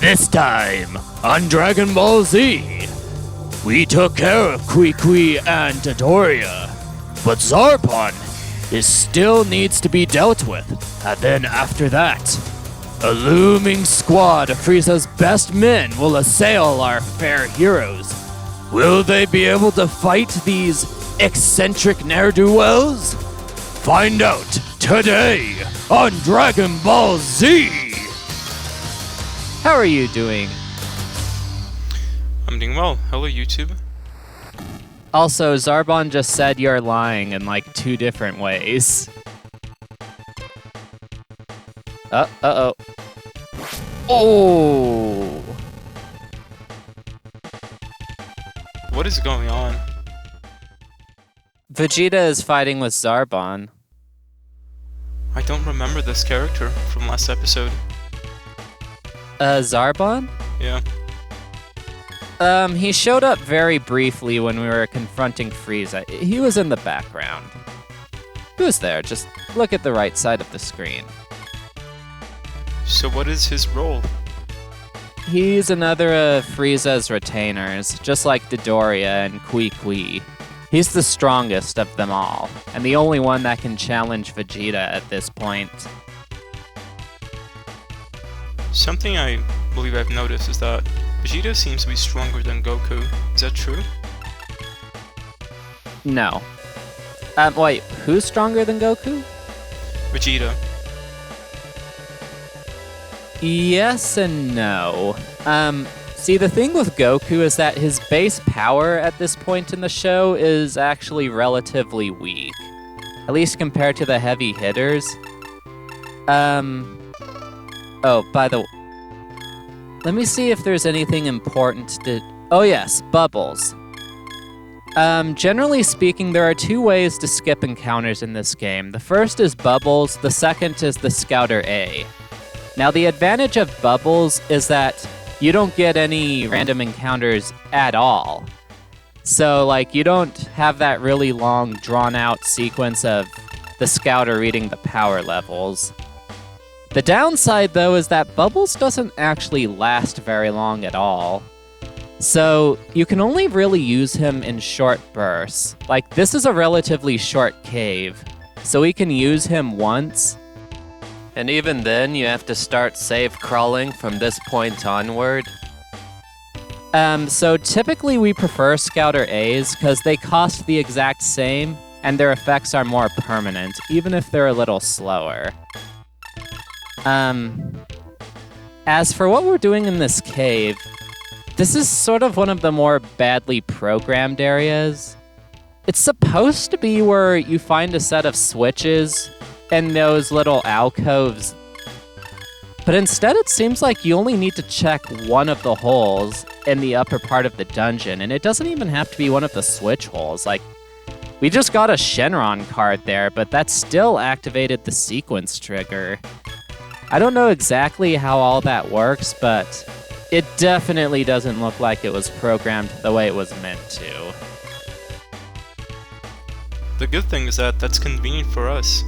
This time, on Dragon Ball Z, we took care of Kui and Dodoria, but Zarbon still needs to be dealt with. And then after that, a looming squad of Frieza's best men will assail our fair heroes. Will they be able to fight these eccentric ne'er-do-wells? Find out today on Dragon Ball Z! How are you doing? I'm doing well. Hello, YouTube. Also, Zarbon just said you're lying in like 2 different ways. Uh-oh. Oh! What is going on? Vegeta is fighting with Zarbon. I don't remember this character from last episode. Zarbon? Yeah. He showed up very briefly when we were confronting Frieza. He was in the background. He was there, just look at the right side of the screen. So what is his role? He's another of Frieza's retainers, just like Dodoria and Kui. He's the strongest of them all, and the only one that can challenge Vegeta at this point. Something I believe I've noticed is that Vegeta seems to be stronger than Goku. Is that true? No. Wait, who's stronger than Goku? Vegeta. Yes and no. See, the thing with Goku is that his base power at this point in the show is actually relatively weak. At least compared to the heavy hitters. Oh, by the way, let me see if there's anything important to... Oh yes, bubbles. Generally speaking, there are 2 ways to skip encounters in this game. The first is bubbles, the second is the Scouter A. Now, the advantage of bubbles is that you don't get any random encounters at all. So, like, you don't have that really long, drawn-out sequence of the Scouter reading the power levels. The downside, though, is that Bubbles doesn't actually last very long at all. So, you can only really use him in short bursts. Like, this is a relatively short cave, so we can use him once. And even then, you have to start save crawling from this point onward. So typically we prefer Scouter A's because they cost the exact same, and their effects are more permanent, even if they're a little slower. As for what we're doing in this cave, this is sort of one of the more badly programmed areas. It's supposed to be where you find a set of switches in those little alcoves, but instead it seems like you only need to check one of the holes in the upper part of the dungeon, and it doesn't even have to be one of the switch holes. Like, we just got a Shenron card there, but that still activated the sequence trigger. I don't know exactly how all that works, but it definitely doesn't look like it was programmed the way it was meant to. The good thing is that that's convenient for us.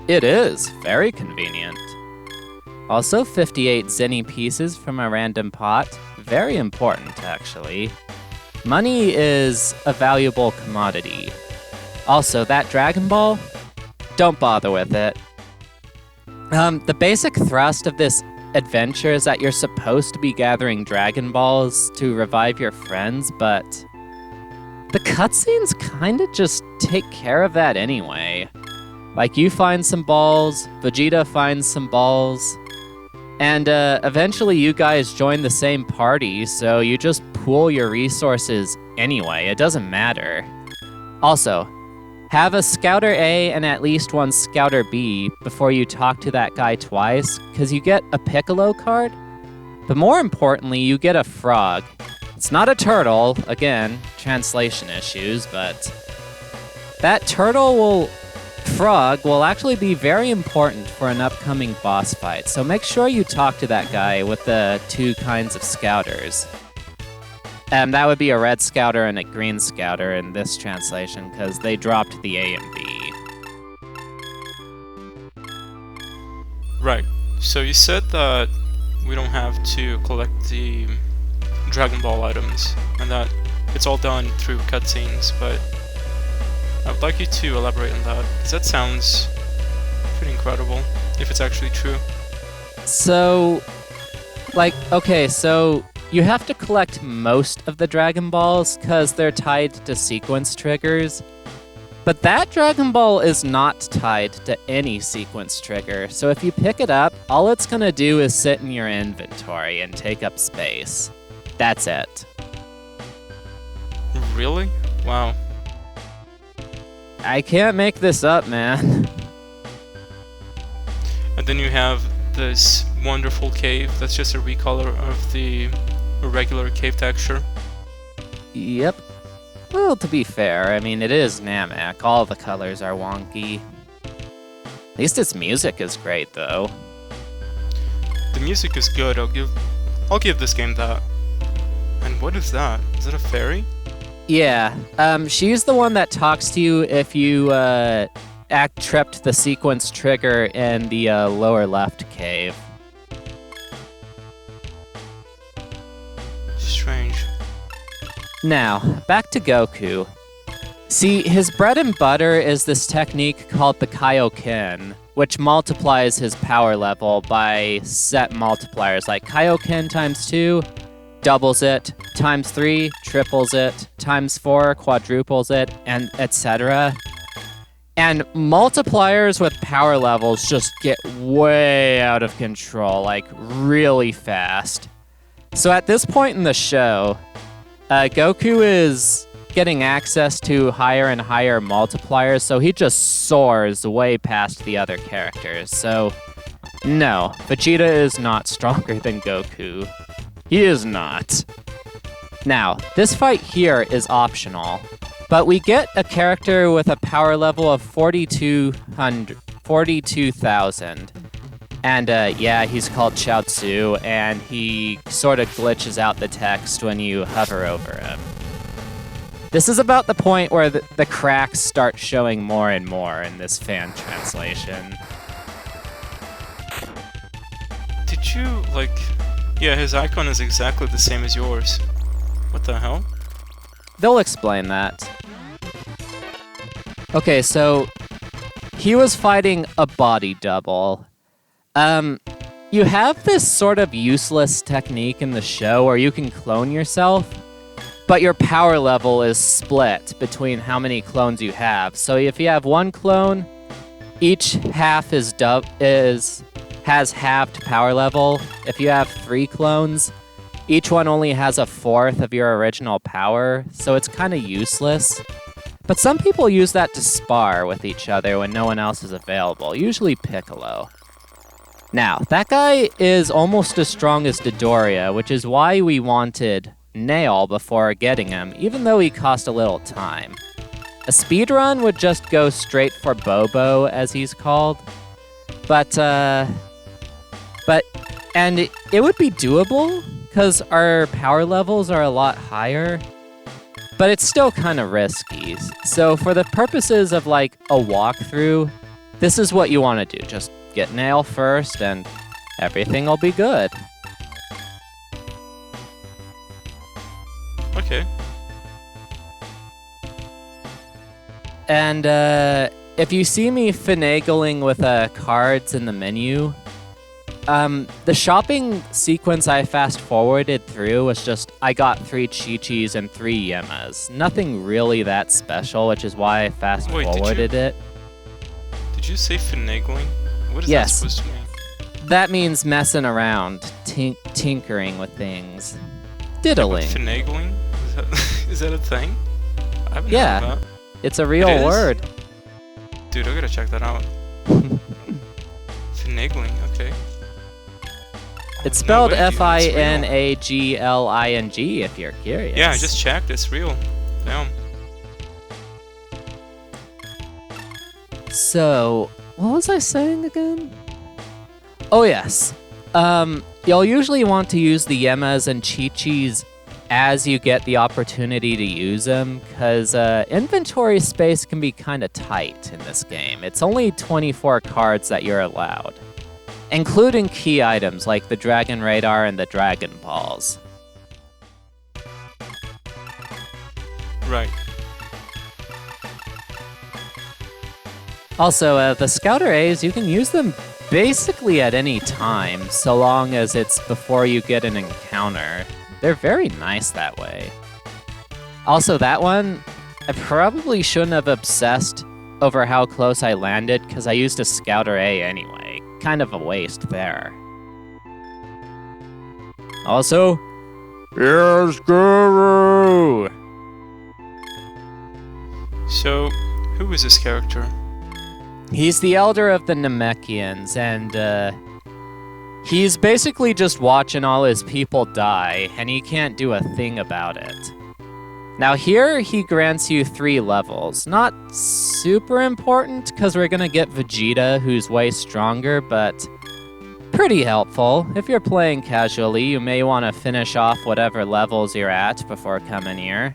It is very convenient. Also, 58 Zenny pieces from a random pot. Very important, actually. Money is a valuable commodity. Also, that Dragon Ball, don't bother with it. The basic thrust of this adventure is that you're supposed to be gathering Dragon Balls to revive your friends, but the cutscenes kinda just take care of that anyway. Like, you find some balls, Vegeta finds some balls, and eventually you guys join the same party, so you just pool your resources anyway. It doesn't matter. Also, have a Scouter A and at least one Scouter B before you talk to that guy twice, because you get a Piccolo card, but more importantly, you get a frog. It's not a turtle, again, translation issues, but that frog will actually be very important for an upcoming boss fight, so make sure you talk to that guy with the 2 kinds of Scouters. That would be a red Scouter and a green Scouter in this translation, because they dropped the A and B. Right. So you said that we don't have to collect the Dragon Ball items, and that it's all done through cutscenes, but I would like you to elaborate on that, because that sounds pretty incredible, if it's actually true. So, okay, so you have to collect most of the Dragon Balls because they're tied to sequence triggers. But that Dragon Ball is not tied to any sequence trigger, so if you pick it up, all it's gonna do is sit in your inventory and take up space. That's it. Really? Wow. I can't make this up, man. And then you have this wonderful cave that's just a recolor of the regular cave texture. Yep. Well, to be fair, I mean, it is Namek. All the colors are wonky. At least its music is great, though. The music is good. I'll give this game that. And what is that? Is it a fairy? Yeah. She's the one that talks to you if you tripped the sequence trigger in the lower left cave. Strange. Now, back to Goku. See, his bread and butter is this technique called the Kaioken, which multiplies his power level by set multipliers, like Kaioken times 2 doubles it, times 3 triples it, times 4 quadruples it, and etc. And multipliers with power levels just get way out of control, like really fast. So at this point in the show, Goku is getting access to higher and higher multipliers, so he just soars way past the other characters. So, no, Vegeta is not stronger than Goku. He is not. Now, this fight here is optional, but we get a character with a power level of 42,000. And yeah, he's called Chaozu, and he sort of glitches out the text when you hover over him. This is about the point where the cracks start showing more and more in this fan translation. Did you, yeah, his icon is exactly the same as yours. What the hell? They'll explain that. Okay, so he was fighting a body double. You have this sort of useless technique in the show where you can clone yourself, but your power level is split between how many clones you have. So if you have one clone, each half has halved power level. If you have 3 clones, each one only has a fourth of your original power, so it's kind of useless. But some people use that to spar with each other when no one else is available, usually Piccolo. Now, that guy is almost as strong as Dodoria, which is why we wanted Nail before getting him, even though he cost a little time. A speedrun would just go straight for Bobo, as he's called. And it would be doable, because our power levels are a lot higher, but it's still kind of risky. So for the purposes of a walkthrough, this is what you want to do. Just get Nail first, and everything will be good. Okay. And if you see me finagling with cards in the menu, the shopping sequence I fast-forwarded through was just, I got 3 Chi-Chis and 3 Yemas. Nothing really that special, which is why I fast-forwarded it. Did you say finagling? What is Yes. that supposed to mean? That means messing around, tinkering with things. Diddling. Finagling? Is that a thing? I haven't Yeah. heard of that. It's a real It is? word. Dude, I gotta check that out. Finagling, okay. It's No spelled way, dude, it's real. Finagling if you're curious. Yeah, I just checked. It's real. Damn. So, what was I saying again? Oh, yes. You'll usually want to use the Yemas and Chi-Chis as you get the opportunity to use them, because inventory space can be kind of tight in this game. It's only 24 cards that you're allowed. including key items like the Dragon Radar and the Dragon Balls. Right. Also, the Scouter A's, you can use them basically at any time, so long as it's before you get an encounter. They're very nice that way. Also, that one, I probably shouldn't have obsessed over how close I landed, because I used a Scouter A anyway. Kind of a waste there. Also, here's Guru! So, who is this character? He's the elder of the Namekians, and he's basically just watching all his people die, and he can't do a thing about it. Now here, he grants you 3 levels. Not super important, because we're gonna get Vegeta, who's way stronger, but pretty helpful. If you're playing casually, you may want to finish off whatever levels you're at before coming here.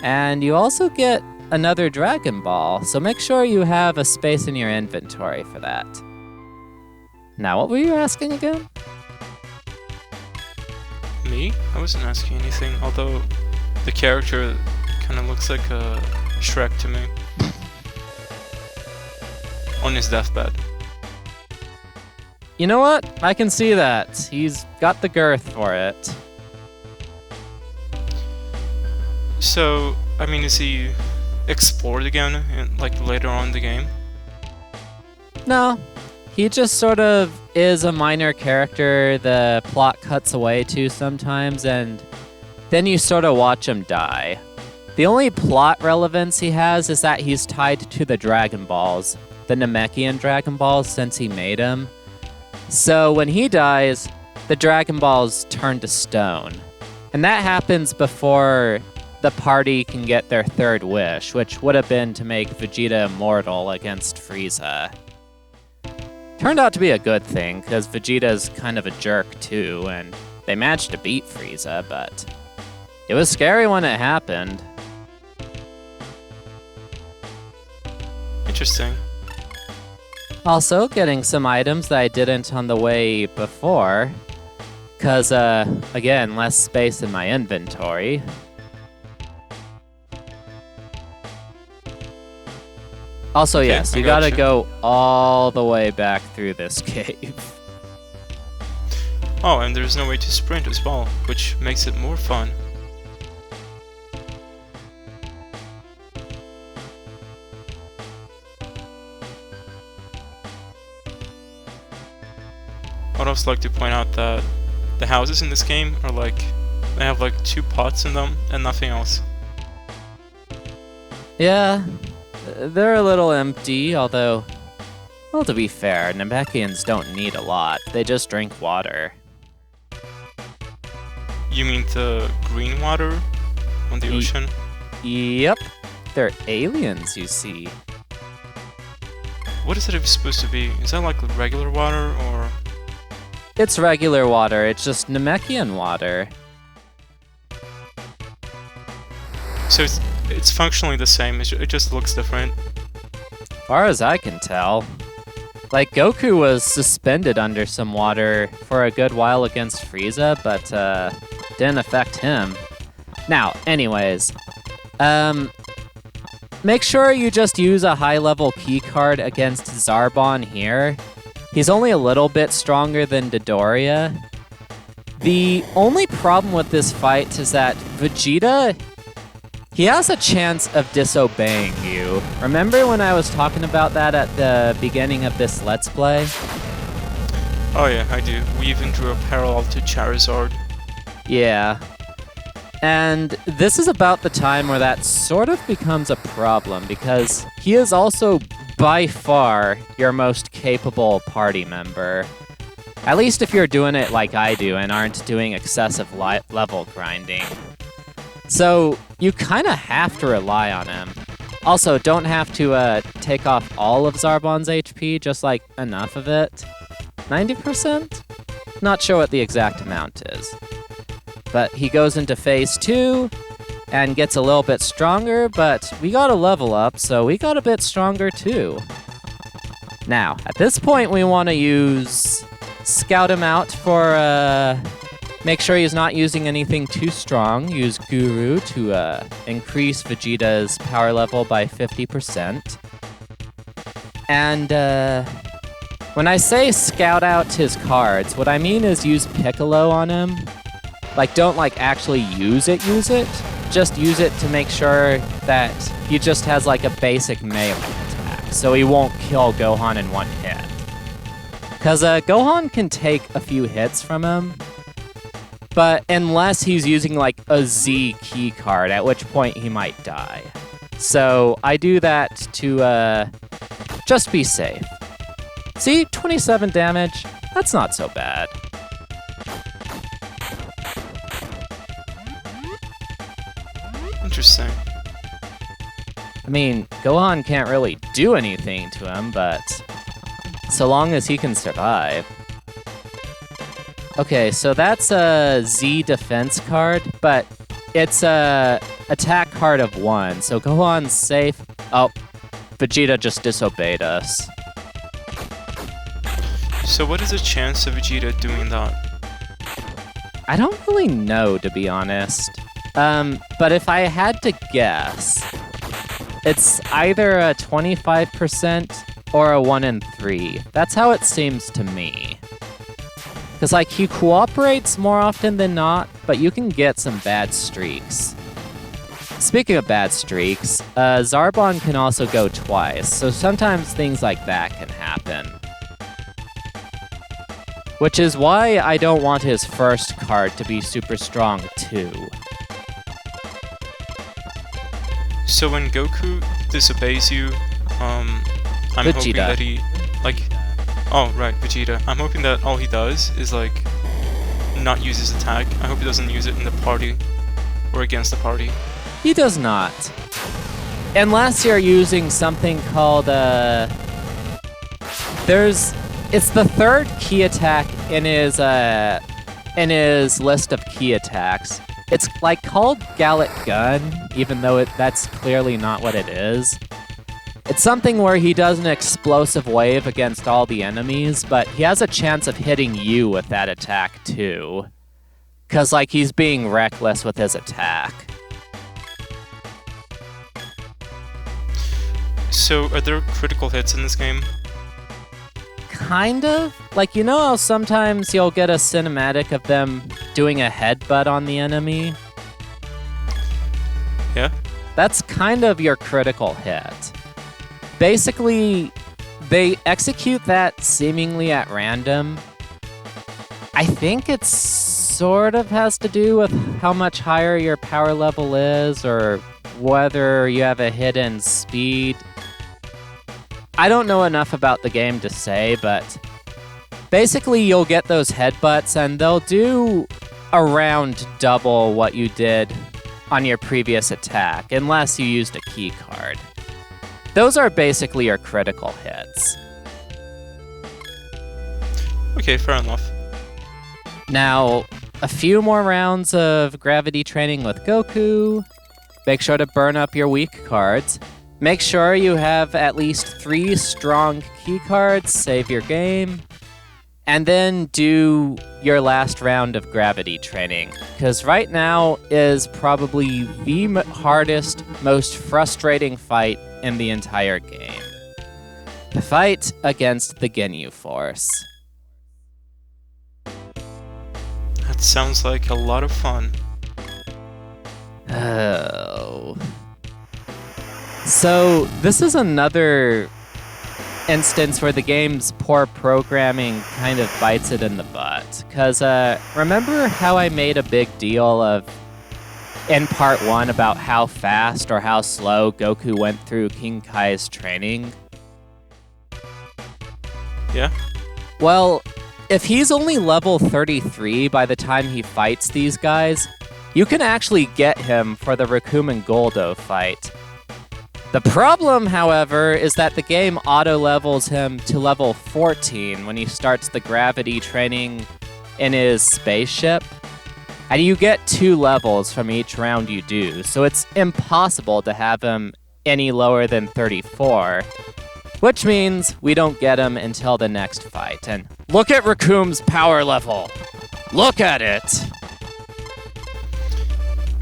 And you also get another Dragon Ball, so make sure you have a space in your inventory for that. Now, what were you asking again? Me? I wasn't asking anything, although the character kind of looks like a Shrek to me. On his deathbed. You know what? I can see that. He's got the girth for it. So, I mean, is he explored again, like later on in the game? No. He just sort of is a minor character the plot cuts away to sometimes, and then you sort of watch him die. The only plot relevance he has is that he's tied to the Dragon Balls, the Namekian Dragon Balls, since he made them. So when he dies, the Dragon Balls turn to stone. And that happens before the party can get their 3rd wish, which would have been to make Vegeta immortal against Frieza. Turned out to be a good thing, because Vegeta's kind of a jerk too, and they managed to beat Frieza, but it was scary when it happened. Interesting. Also, getting some items that I didn't on the way before, because, again, less space in my inventory. Also, Okay, yes, I you gotta gotcha. go all the way back through this cave. Oh, and there's no way to sprint as well, which makes it more fun. I'd also like to point out that the houses in this game are like, they have like 2 pots in them and nothing else. Yeah, they're a little empty, although, well, to be fair, Namekians don't need a lot. They just drink water. You mean the green water on the ocean? Yep, they're aliens, you see. What is it supposed to be? Is that like regular water or? It's regular water, it's just Namekian water. So it's functionally the same, it just looks different. Far as I can tell. Like, Goku was suspended under some water for a good while against Frieza, but didn't affect him. Now, anyways, make sure you just use a high-level keycard against Zarbon here. He's only a little bit stronger than Dodoria. The only problem with this fight is that Vegeta, he has a chance of disobeying you. Remember when I was talking about that at the beginning of this Let's Play? Oh yeah, I do. We even drew a parallel to Charizard. Yeah. And this is about the time where that sort of becomes a problem, because he is also by far your most capable party member. At least if you're doing it like I do and aren't doing excessive level grinding. So you kind of have to rely on him. Also, don't have to take off all of Zarbon's HP, just like enough of it. 90%? Not sure what the exact amount is. But he goes into phase 2 and gets a little bit stronger, but we got a level up, so we got a bit stronger too. Now, at this point, we want to scout him out for, make sure he's not using anything too strong. Use Guru to increase Vegeta's power level by 50%. And when I say scout out his cards, what I mean is use Piccolo on him. Like, don't actually use it. Just use it to make sure that he just has a basic melee attack, so he won't kill Gohan in one hit. Because Gohan can take a few hits from him, but unless he's using a Z key card, at which point he might die. So I do that to just be safe. See, 27 damage, that's not so bad. Interesting. I mean, Gohan can't really do anything to him, but so long as he can survive. Okay, so that's a Z defense card, but it's a attack card of 1, so Gohan's safe. Oh, Vegeta just disobeyed us. So what is the chance of Vegeta doing that? I don't really know, to be honest. But if I had to guess, it's either a 25% or a 1 in 3. That's how it seems to me. Because, he cooperates more often than not, but you can get some bad streaks. Speaking of bad streaks, Zarbon can also go twice, so sometimes things like that can happen. Which is why I don't want his first card to be super strong, too. So when Goku disobeys you, I'm hoping that he, oh, right, Vegeta. I'm hoping that all he does is, not use his attack. I hope he doesn't use it in the party, or against the party. He does not. Unless you're using something called, it's the third key attack in his list of key attacks. It's called Gallic Gun, even though that's clearly not what it is. It's something where he does an explosive wave against all the enemies, but he has a chance of hitting you with that attack too. Cause he's being reckless with his attack. So are there critical hits in this game? Kind of. You know how sometimes you'll get a cinematic of them doing a headbutt on the enemy? Yeah? That's kind of your critical hit. Basically, they execute that seemingly at random. I think it sort of has to do with how much higher your power level is, or whether you have a hidden speed. I don't know enough about the game to say, but basically you'll get those headbutts and they'll do around double what you did on your previous attack, unless you used a key card. Those are basically your critical hits. Okay, fair enough. Now, a few more rounds of gravity training with Goku. Make sure to burn up your weak cards. Make sure you have at least 3 strong key cards, save your game, and then do your last round of gravity training. Because right now is probably the hardest, most frustrating fight in the entire game. The fight against the Ginyu Force. That sounds like a lot of fun. Oh. So, this is another instance where the game's poor programming kind of bites it in the butt. Because, remember how I made a big deal in part 1 about how fast or how slow Goku went through King Kai's training? Yeah? Well, if he's only level 33 by the time he fights these guys, you can actually get him for the Rakumen Goldo fight. The problem, however, is that the game auto-levels him to level 14 when he starts the gravity training in his spaceship. And you get 2 levels from each round you do, so it's impossible to have him any lower than 34. Which means we don't get him until the next fight. And look at Raccoon's power level. Look at it.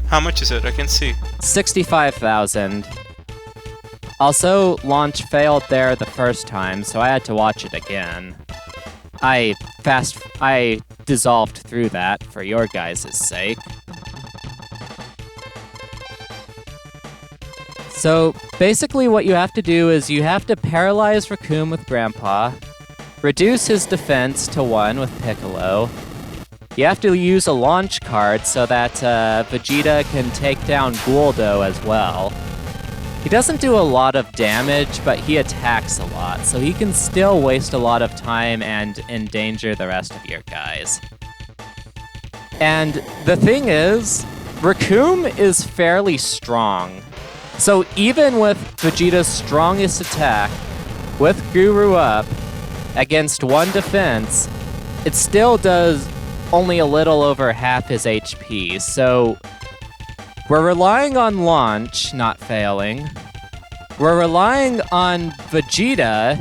How much is it? I can see. 65,000. Also, launch failed there the first time, so I had to watch it again. I dissolved through that for your guys' sake. So, basically what you have to do is you have to paralyze Raccoon with Grandpa, reduce his defense to 1 with Piccolo. You have to use a launch card so that Vegeta can take down Guldo as well. He doesn't do a lot of damage, but he attacks a lot, so he can still waste a lot of time and endanger the rest of your guys. And the thing is, Raccoon is fairly strong. So even with Vegeta's strongest attack, with Guru up, against 1 defense, it still does only a little over half his HP, so we're relying on launch not failing. We're relying on Vegeta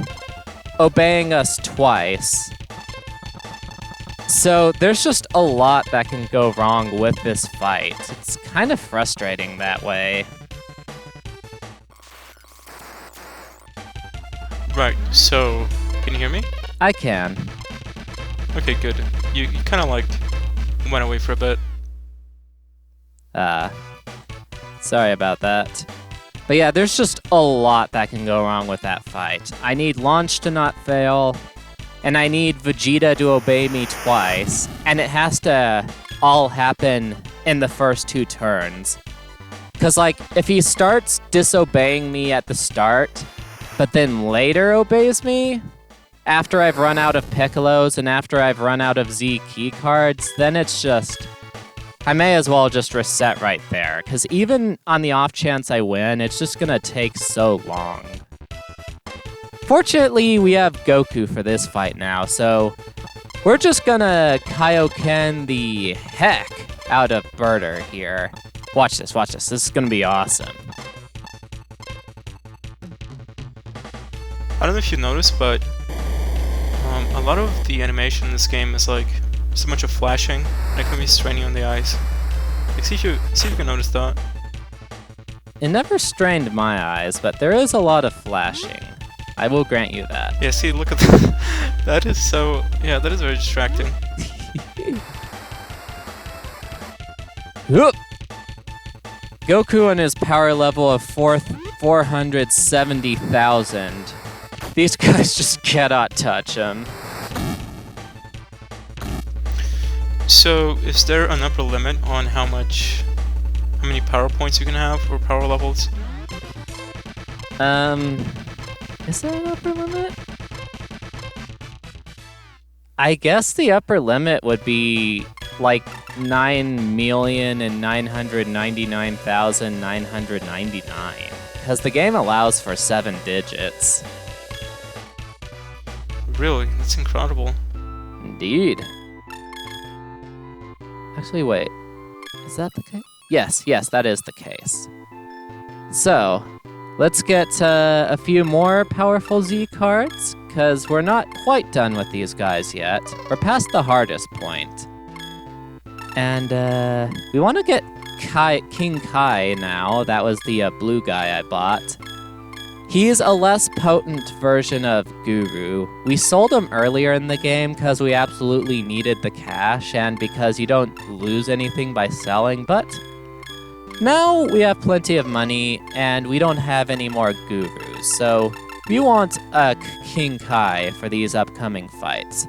obeying us twice. So there's just a lot that can go wrong with this fight. It's kind of frustrating that way. Right, so, can you hear me? I can. Okay, good. You kind of like went away for a bit. Sorry about that. But yeah, there's just a lot that can go wrong with that fight. I need launch to not fail, and I need Vegeta to obey me twice, and it has to all happen in the first 2 turns. Because, like, if he starts disobeying me at the start, but then later obeys me, after I've run out of Piccolos and after I've run out of Z key cards, then it's just... I may as well just reset right there, because even on the off chance I win, it's just gonna take so long. Fortunately, we have Goku for this fight now, so we're just gonna Kaioken the heck out of Birder here. Watch this, watch this. This is gonna be awesome. I don't know if you noticed, but a lot of the animation in this game is like so much of flashing, and it can be straining on the eyes. Like, see if you can notice that. It never strained my eyes, but there is a lot of flashing. I will grant you that. Yeah, see, look at that. That is so... Yeah, that is very distracting. Whoop! Goku and his power level of 470,000. These guys just cannot touch him. So, is there an upper limit on how many power points you can have, or power levels? Is there an upper limit? I guess the upper limit would be like 9,999,999, because the game allows for 7 digits. Really? That's incredible. Indeed. Actually, wait. Is that the case? Yes, that is the case. So, let's get a few more powerful Z cards, because we're not quite done with these guys yet. We're past the hardest point. And, we want to get King Kai now. That was the blue guy I bought. He's a less potent version of Guru. We sold him earlier in the game because we absolutely needed the cash and because you don't lose anything by selling, but now we have plenty of money and we don't have any more Gurus, so we want a King Kai for these upcoming fights.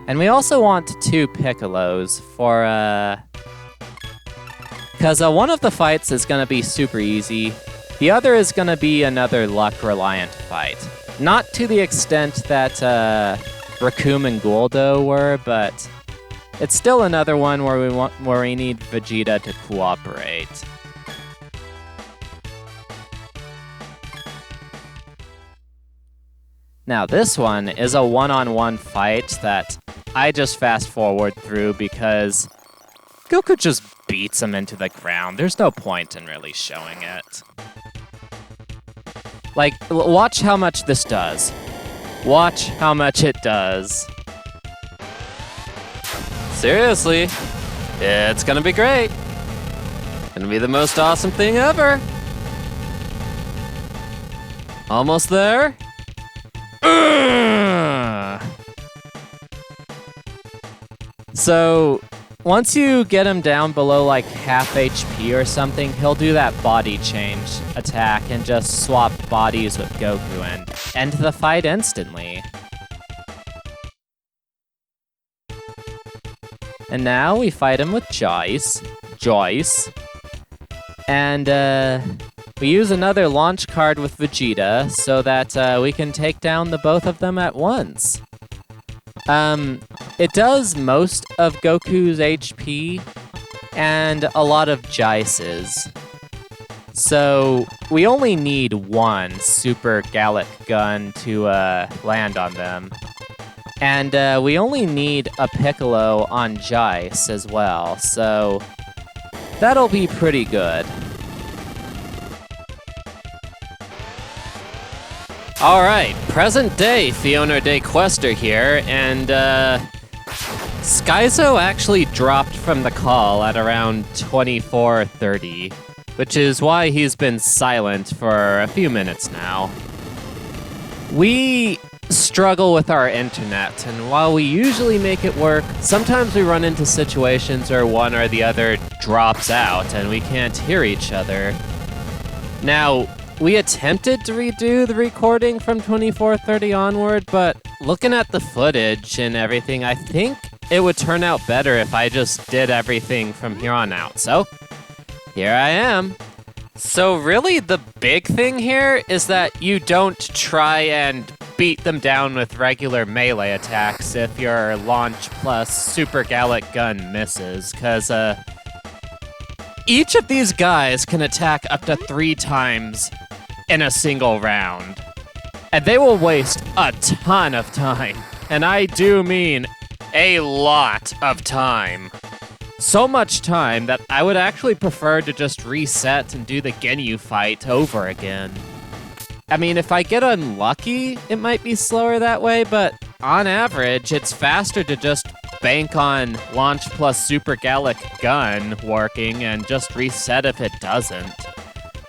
And we also want 2 Piccolos for, because one of the fights is going to be super easy. The other is going to be another luck-reliant fight. Not to the extent that Raccoon and Guldo were, but it's still another one where we need Vegeta to cooperate. Now this one is a one-on-one fight that I just fast-forward through because Goku just beats him into the ground. There's no point in really showing it. Like, watch how much this does. Watch how much it does. Seriously, it's gonna be great. Gonna be the most awesome thing ever. Almost there. So, once you get him down below like half HP or something, he'll do that body change attack and just swap bodies with Goku and end the fight instantly. And now we fight him with Joyce. And we use another launch card with Vegeta so that we can take down the both of them at once. It does most of Goku's HP and a lot of Jaice's. So we only need one Super Gallic gun to land on them. And we only need a Piccolo on Jaice as well, so that'll be pretty good. Alright, present day Fiona de Quester here, and Skyzo actually dropped from the call at around 24:30, which is why he's been silent for a few minutes now. We struggle with our internet, and while we usually make it work, sometimes we run into situations where one or the other drops out and we can't hear each other. Now, we attempted to redo the recording from 24:30 onward, but looking at the footage and everything, I think it would turn out better if I just did everything from here on out. So, here I am. So really, the big thing here is that you don't try and beat them down with regular melee attacks if your launch plus Super Gallic gun misses, because each of these guys can attack up to 3 times in a single round. And they will waste a ton of time. And I do mean a lot of time. So much time that I would actually prefer to just reset and do the Ginyu fight over again. I mean, if I get unlucky, it might be slower that way, but on average, it's faster to just bank on launch plus Super Gallic gun working and just reset if it doesn't.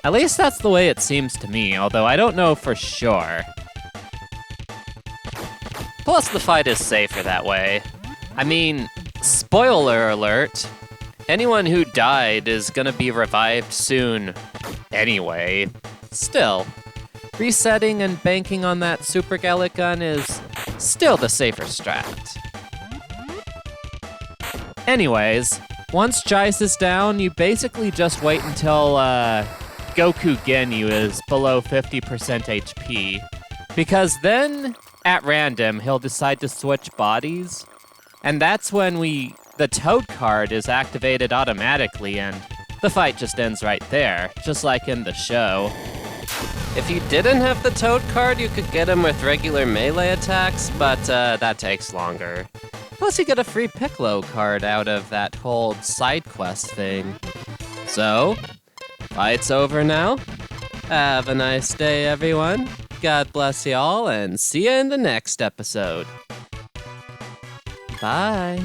At least that's the way it seems to me, although I don't know for sure. Plus, the fight is safer that way. I mean, spoiler alert, anyone who died is gonna be revived soon anyway. Still, resetting and banking on that Super Gallic gun is still the safer strat. Anyways, once Jaice is down, you basically just wait until Goku Ginyu is below 50% HP, because then, at random, he'll decide to switch bodies, and that's when the Toad card is activated automatically, and the fight just ends right there, just like in the show. If you didn't have the Toad card, you could get him with regular melee attacks, but that takes longer. Plus, you get a free Piccolo card out of that whole side quest thing. So, fight's over now. Have a nice day, everyone. God bless y'all, and see you in the next episode. Bye.